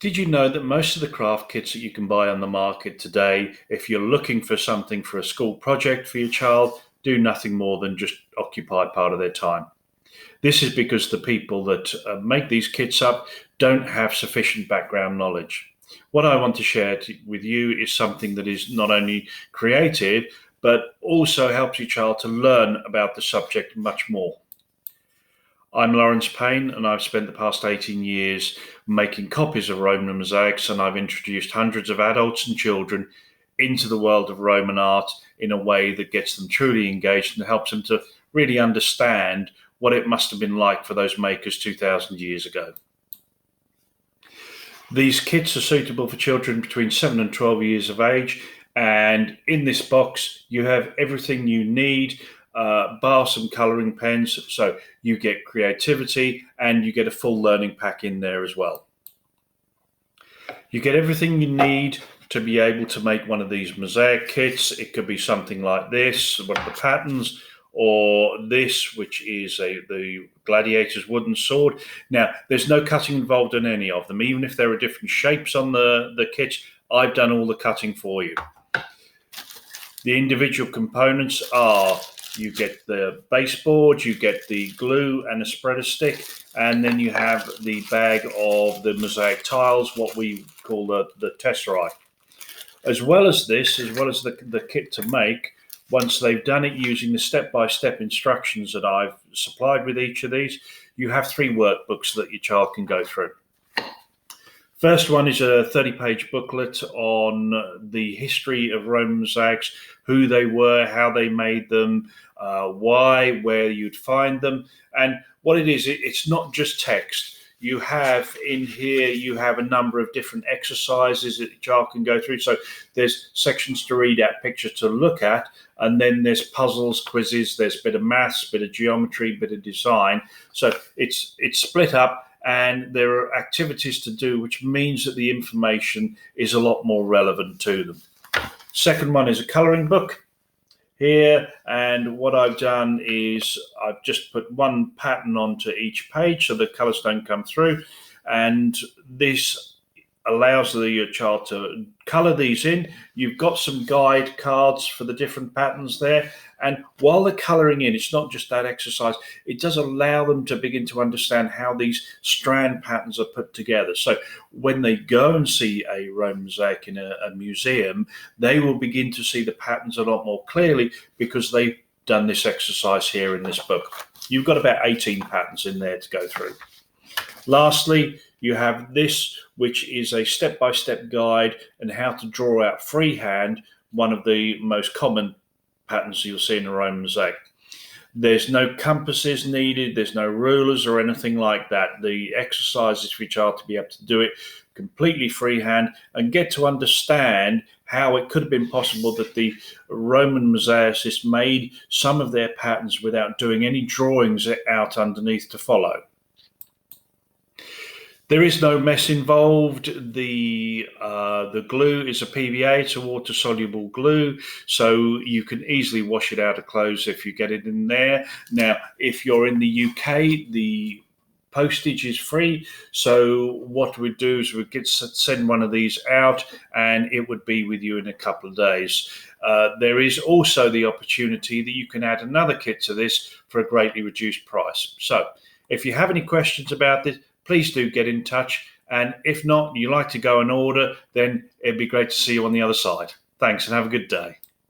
Did you know that most of the craft kits that you can buy on the market today, if you're looking for something for a school project for your child, do nothing more than just occupy part of their time? This is because the people that make these kits up don't have sufficient background knowledge. What I want to share with you is something that is not only creative, but also helps your child to learn about the subject much more. I'm Lawrence Payne, and I've spent the past 18 years making copies of Roman mosaics, and I've introduced hundreds of adults and children into the world of Roman art in a way that gets them truly engaged and helps them to really understand what it must have been like for those makers 2,000 years ago. These kits are suitable for children between 7 and 12 years of age, and in this box you have everything you need, bar some colouring pens, so you get creativity and you get a full learning pack in there as well. You get everything you need to be able to make one of these mosaic kits. It could be something like this, one of the patterns, or this, which is the gladiator's wooden sword. Now, there's no cutting involved in any of them. Even if there are different shapes on the kits, I've done all the cutting for you. The individual components are, you get the baseboard, you get the glue and a spreader stick, and then you have the bag of the mosaic tiles, what we call the tesserae. As well as this, as well as the kit to make, once they've done it using the step-by-step instructions that I've supplied with each of these, you have 3 workbooks that your child can go through. First one is a 30-page booklet on the history of Roman mosaics, who they were, how they made them, why, where you'd find them. And what it is, it's not just text. You have in here, you have a number of different exercises that your child can go through. So there's sections to read out, pictures to look at, and then there's puzzles, quizzes, there's a bit of maths, bit of geometry, bit of design. So it's split up, and there are activities to do, which means that the information is a lot more relevant to them. Second one is a colouring book here, and what I've done is I've just put one pattern onto each page so the colours don't come through, and this allows your child to colour these in. You've got some guide cards for the different patterns there, and while they're colouring in, it's not just that exercise, it does allow them to begin to understand how these strand patterns are put together. So when they go and see a Roman mosaic in a museum, they will begin to see the patterns a lot more clearly because they've done this exercise here in this book. You've got about 18 patterns in there to go through. Lastly, you have this, which is a step-by-step guide on how to draw out freehand one of the most common patterns you'll see in a Roman mosaic. There's no compasses needed, there's no rulers or anything like that. The exercise is for your child to be able to do it completely freehand and get to understand how it could have been possible that the Roman mosaicists made some of their patterns without doing any drawings out underneath to follow. There is no mess involved. The glue is a PVA, it's a water-soluble glue, so you can easily wash it out of clothes if you get it in there. Now, if you're in the UK, the postage is free, so what we'd do is we'd send one of these out and it would be with you in a couple of days. There is also the opportunity that you can add another kit to this for a greatly reduced price. So if you have any questions about this, please do get in touch. And if not, you like to go and order, then it'd be great to see you on the other side. Thanks and have a good day.